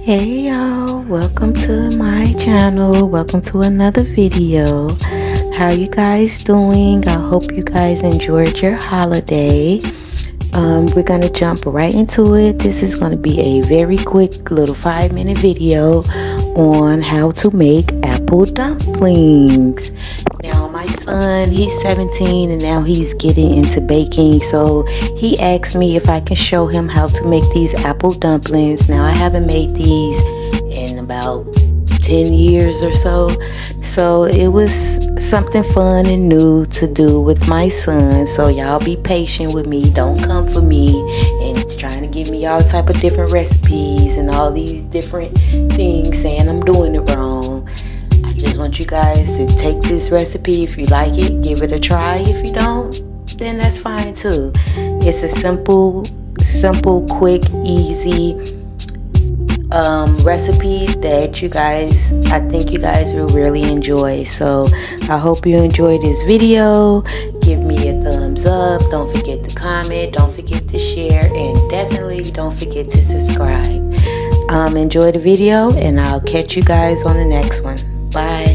Hey y'all, welcome to my channel. Welcome to another video. How you guys doing? I hope you guys enjoyed your holiday. We're gonna jump right into it. This is gonna be a very quick little 5-minute video on how to make apple dumplings. Now my son, he's 17 and now he's getting into baking, so he asked me if I can show him how to make these apple dumplings. Now I haven't made these in about 10 years or so, so it was something fun and new to do with my son. So y'all be patient with me. Don't come for me and trying to give me all type of different recipes and all these different things saying I'm doing it wrong. I just want you guys to take this recipe. If you like it, give it a try. If you don't, then that's fine too. It's a simple, quick, easy recipe that I think you guys will really enjoy. So I hope you enjoyed this video. Give me a thumbs up. Don't forget to comment, don't forget to share, and definitely don't forget to subscribe. Enjoy the video and I'll catch you guys on the next one. Bye.